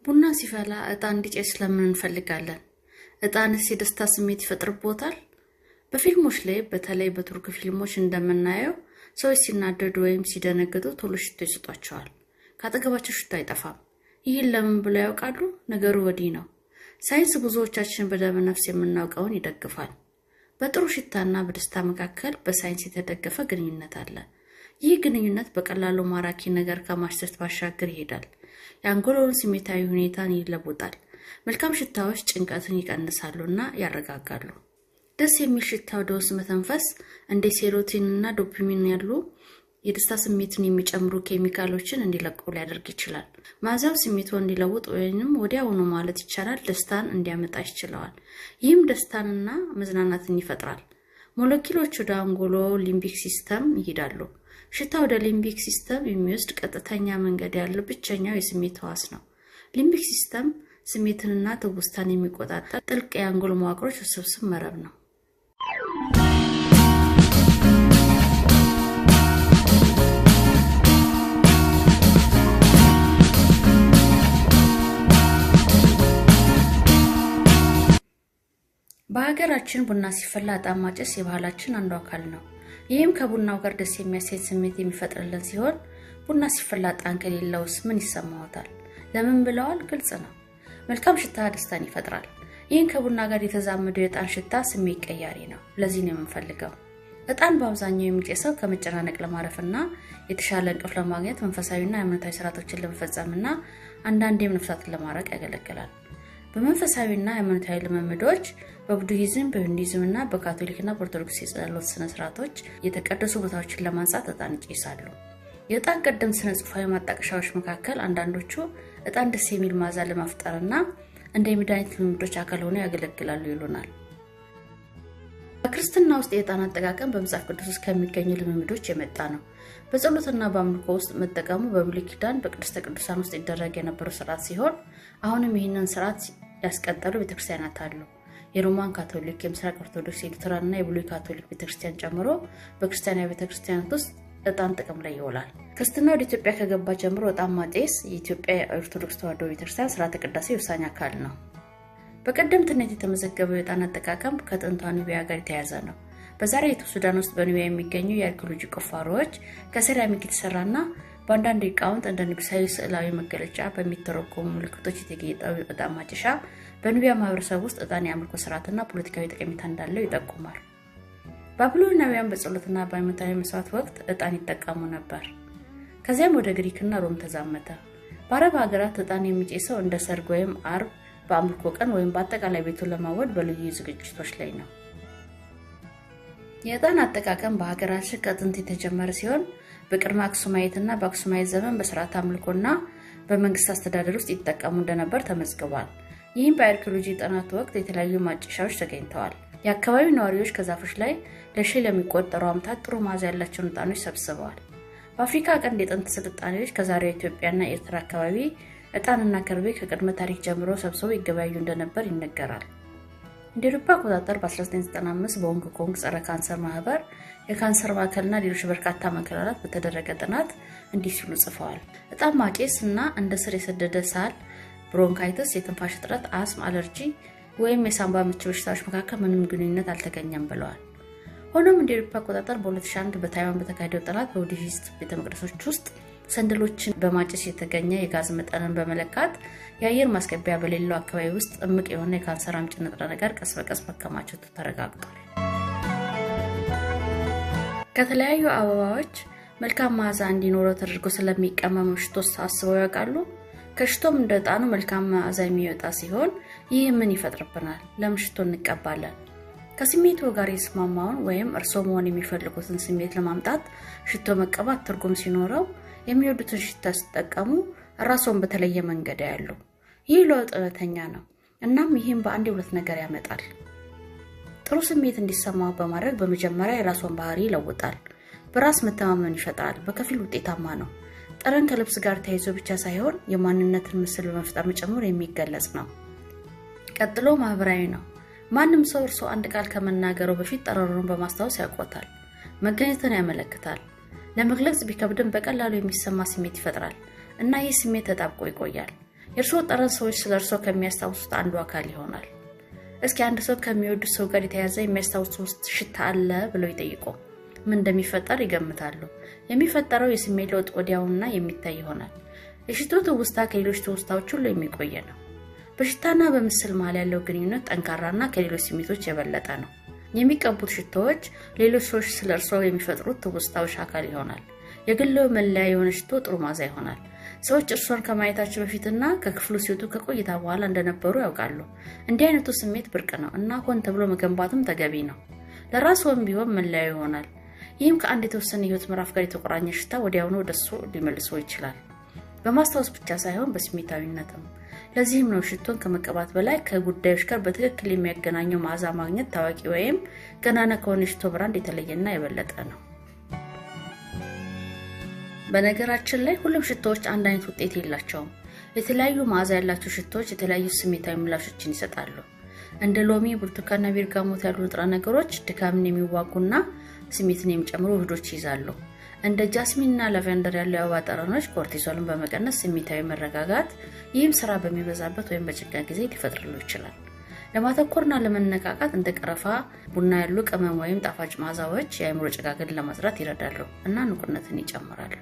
ቡና ሲፈላ እጣን እንዲጨስ ለምን እንፈልጋለን? እጣንስ የደስታ ስሜት ይፈጥርቦታል? በፊልሞች ላይ በተለይ በቱርክ ፊልሞች እንደምናየው ሰዎች ሲናደዱ ወይም ሲደነግጡ ቶሎ ሽቶ ይሰጧቸዋል። ካጠገባቸው ሽቶ አይጠፋም። ይህን ለምን ብለው ያውቃሉ? ነገሩ ወዲህ ነው። ሳይንስ ብዙዎቻችን በደም ነፍስ የምናውቀውን ይደግፋል። በጥሩ ሽታና በደስታ መካከል በሳይንስ የተደገፈ ግንኙነት አለ። ይህ ግንኙነት በቀላሉ ማራኪ ነገር ከማሽተት ባሻገር ይሄዳል። የአንጎልን ስሜታዊ ሁኔታን ይለውጣል። መልካም ሽታዎች ጭንቀትን ይቀንሳሉና ያረጋጋሉ። ደስ የሚል ሽታ ወደ ውስጥ መተንፈስ እንደ ሴሮቶኒንና ዶፓሚን ያሉ የደስታ ስሜትን የሚጨምሩ ኬሚካሎችን እንዲለቁ ሊያደርግ ይችላል። ማዛው ስሜቱን እንዲለውጥ ወይንም ወዲያውኑ ማለት ይቻላል ደስታን እንዲያመጣ ይችላል። ይህም ደስታንና መዝናናትን ይፈጥራል። ሞለኪውሎች ወደ አንጎሎ ሊምቢክ ሲስተም ይሄዳሉ። ሽታ ወደ ሊምቢክ ሲስተም የሚወስድ ቀጥተኛ መንገድ ያለው ብቸኛው የስሜት ህዋስ ነው። ሊምቢክ ሲስተም ስሜትንና ትውስታን የሚቆጣጠር ጥልቅ የአንጎል መዋቅሮች ውስብስብ መረብ ነው። በሀገራችን ቡና ሲፈላ እጣን ማጨስ የባህላችን አንዱ አካል ነው። ይህም ከቡናው ጋር ደስ የሚያሰኝ ስሜት የሚፈጥርልን ሲሆን ቡና ሲፈላ እጣን ከሌለውስ ምን ይሰማዎታል? ለምን ብለዋል? ግልጽ ነው። መልካም ሽታ ደስታን ይፈጥራል። ይህን ከቡና ጋር የተዛመደው የእጣን ሽታ ስሜት ቀያሪ ነው። ለዚህ ነው የምንፈልገው። እጣን በአብዛኛው የሚጨሰው ከመጨናነቅ ለማረፍና የተሻለ እንቅልፍ ለማግኘት መንፈሳዊና ሃይማኖታዊ ስርዓቶችን ለመፈጸምና አንዳንዴም ነፍሳትን ለማራቅ ያገለግላል። በመንፈሳዊና ሃይማኖታዊ ልምምዶች በቡድሂዝም በሂንዱይዝምና በካቶሊክና በኦርቶዶክስ የጸሎት ስነ ስርዓቶች የተቀደሱ ቦታዎችን ለማንጻት እጣን ይጨሳሉ። የእጣን ቀደም ስነ ጽሑፋዊ ማጣቀሻዎች መካከል አንዳንዶቹ እጣን ደስ የሚል ማዛ ለማፍጠርና እንደ መድኃኒት ልምምዶች አካል ሆነው ያገለግላሉ ይሉናል። በክርስትና ውስጥ የእጣን አጠቃቀም በመጽሐፍ ቅዱስ ውስጥ ከሚገኙ ልምምዶች የመጣ ነው። በጸሎትና በአምልኮ ውስጥ መጠቀሙ በብሉይ ኪዳን በቅድስተ ቅዱሳን ውስጥ ይደረግ የነበረው ስርዓት ሲሆን አሁንም ይህንን ስርዓት ያስቀጠሉ ቤተክርስቲያናት አሉ። የሮማን ካቶሊክ፣ የምስራቅ ኦርቶዶክስ፣ የሉተራንና የብሉይ ካቶሊክ ቤተክርስቲያን ጨምሮ በክርስቲያናዊ ቤተክርስቲያናት ውስጥ እጣን ጥቅም ላይ ይውላል። ክርስትና ወደ ኢትዮጵያ ከገባ ጀምሮ እጣን ማጨስ የኢትዮጵያ ኦርቶዶክስ ተዋሕዶ ቤተክርስቲያን ስርዓተ ቅዳሴ ወሳኝ አካል ነው። በቀደምትነት የተመዘገበው የእጣን አጠቃቀም ከጥንቷ ኑቢያ ጋር የተያያዘ ነው። በዛሬቱ ሱዳን ውስጥ በኑቢያ የሚገኙ የአርኪኦሎጂ ቁፋሮዎች ከሴራሚክ የተሰራና በአንዳንድ ሊቃውንት እንደ ንጉሳዊ ስዕላዊ መገለጫ በሚተረጎሙ ምልክቶች የተጌጠው እጣን ማጨሻ በኑቢያ ማህበረሰብ ውስጥ እጣን የአምልኮ ስርዓትና ፖለቲካዊ ጠቀሜታ እንዳለው ይጠቁማል። ባቢሎናውያን በጸሎትና በሃይማኖታዊ መስዋዕት ወቅት እጣን ይጠቀሙ ነበር። ከዚያም ወደ ግሪክና ሮም ተዛመተ። በአረብ ሀገራት እጣን የሚጨሰው እንደ ሰርግ ወይም አርብ፣ በአምልኮ ቀን ወይም በአጠቃላይ ቤቱን ለማወድ በልዩ ዝግጅቶች ላይ ነው። የእጣን አጠቃቀም በሀገራችን ከጥንት የተጀመረ ሲሆን በቅድመ አክሱማይትና በአክሱማይት ዘመን በስርዓት አምልኮና በመንግስት አስተዳደር ውስጥ ይጠቀሙ እንደነበር ተመዝግቧል። ይህም በአርኪኦሎጂ ጥናት ወቅት የተለያዩ ማጨሻዎች ተገኝተዋል። የአካባቢው ነዋሪዎች ከዛፎች ላይ ለሺህ ለሚቆጠሩ ዓመታት ጥሩ መዓዛ ያላቸውን እጣኖች ሰብስበዋል። በአፍሪካ ቀንድ የጥንት ስልጣኔዎች ከዛሬው ኢትዮጵያና ኤርትራ አካባቢ እጣንና ከርቤ ከቅድመ ታሪክ ጀምሮ ሰብስበው ይገበያዩ እንደነበር ይነገራል። እንደ አውሮፓ አቆጣጠር በ1995 በሆንግ ኮንግ ጸረ ካንሰር ማህበር የካንሰር ማዕከልና ሌሎች በርካታ ማዕከላት በተደረገ ጥናት እንዲህ ሲሉ ጽፈዋል። እጣን ማጨስና እንደ ስር የሰደደ ሳል፣ ብሮንካይተስ፣ የትንፋሽ እጥረት፣ አስም፣ አለርጂ ወይም የሳምባ ምች በሽታዎች መካከል ምንም ግንኙነት አልተገኘም ብለዋል። ሆኖም እንደ አውሮፓ አቆጣጠር በ2001 በታይዋን በተካሄደው ጥናት በቡድሂስት ቤተመቅደሶች ውስጥ ሰንደሎችን በማጨስ የተገኘ የጋዝ መጠንን በመለካት የአየር ማስገቢያ በሌለው አካባቢ ውስጥ እምቅ የሆነ የካንሰር አምጪ ንጥረ ነገር ቀስ በቀስ መከማቸቱ ተረጋግጧል። ከተለያዩ አበባዎች መልካም መዓዛ እንዲኖረው ተደርጎ ስለሚቀመሙ ሽቶስ አስበው ያውቃሉ? ከሽቶም እንደ እጣኑ መልካም መዓዛ የሚወጣ ሲሆን ይህ ምን ይፈጥርብናል? ለምን ሽቶ እንቀባለን? ከስሜቱ ጋር የተስማማውን ወይም እርስዎ መሆን የሚፈልጉትን ስሜት ለማምጣት ሽቶ መቀባት ትርጉም ሲኖረው የሚወዱትን ሽታ ሲጠቀሙ ራስዎን በተለየ መንገድ ያሉ። ይህ ለውጥ እውነተኛ ነው። እናም ይህም በአንድ ሁለት ነገር ያመጣል። ጥሩ ስሜት እንዲሰማው በማድረግ በመጀመሪያ የራስዎን ባህሪ ይለውጣል። በራስ መተማመን ይፈጥራል። በከፊል ውጤታማ ነው። ጠረን ከልብስ ጋር ተያይዞ ብቻ ሳይሆን የማንነትን ምስል በመፍጠር ጭምር የሚገለጽ ነው። ቀጥሎ ማህበራዊ ነው። ማንም ሰው እርሱ አንድ ቃል ከመናገሩ በፊት ጠረኑን በማስታወስ ያውቆታል። መገኘትን ያመለክታል። ለመግለጽ ቢከብድም በቀላሉ የሚሰማ ስሜት ይፈጥራል እና ይህ ስሜት ተጣብቆ ይቆያል። የእርሶ ጠረን ሰዎች ስለርሶ ከሚያስታውሱት አንዱ አካል ይሆናል። እስኪ አንድ ሰው ከሚወዱት ሰው ጋር የተያዘ የሚያስታውሱት ሽታ አለ ብለው ይጠይቁ። ምን እንደሚፈጠር ይገምታሉ። የሚፈጠረው የስሜት ለውጥ ወዲያውና የሚታይ ይሆናል። የሽቶ ትውስታ ከሌሎች ትውስታዎች ሁሉ የሚቆየ ነው። በሽታና በምስል መሃል ያለው ግንኙነት ጠንካራና ከሌሎች ስሜቶች የበለጠ ነው። የሚቀቡት ሽቶዎች ሌሎች ሰዎች ስለርሶ የሚፈጥሩት ትውስታዎች አካል ይሆናል። የግለው መለያ የሆነ ሽቶ ጥሩ ማዛ ይሆናል። ሰዎች እርሶን ከማየታቸው በፊትና ከክፍሉ ሲወጡ ከቆይታ በኋላ እንደነበሩ ያውቃሉ። እንዲህ አይነቱ ስሜት ብርቅ ነው እና ሆን ተብሎ መገንባትም ተገቢ ነው። ለራስዎም ቢሆን መለያ ይሆናል። ይህም ከአንድ የተወሰነ ህይወት ምዕራፍ ጋር የተቆራኘ ሽታ ወዲያውኑ ወደሱ ሊመልሶ ይችላል። በማስታወስ ብቻ ሳይሆን በስሜታዊነትም። ለዚህም ነው ሽቶን ከመቀባት በላይ ከጉዳዮች ጋር በትክክል የሚያገናኘው መዓዛ ማግኘት ታዋቂ ወይም ገናና ከሆነ ሽቶ ብራንድ የተለየና የበለጠ ነው። በነገራችን ላይ ሁሉም ሽቶዎች አንድ አይነት ውጤት የላቸውም። የተለያዩ መዓዛ ያላቸው ሽቶዎች የተለያዩ ስሜታዊ ምላሾችን ይሰጣሉ። እንደ ሎሚ፣ ብርቱካንና ቤርጋሞት ያሉ ንጥረ ነገሮች ድካምን የሚዋጉና ስሜትን የሚጨምሩ ውህዶች ይዛሉ። እንደ ጃስሚንና ላቬንደር ያሉ የአበባ ጠረኖች ኮርቲሶልን በመቀነስ ስሜታዊ መረጋጋት፣ ይህም ስራ በሚበዛበት ወይም በጭንቀት ጊዜ ሊፈጥርሉ ይችላል። ለማተኮርና ለመነቃቃት እንደ ቀረፋ፣ ቡና ያሉ ቅመም ወይም ጣፋጭ መዓዛዎች የአእምሮ ጭጋግን ለማጽዳት ይረዳሉ እና ንቁነትን ይጨምራሉ።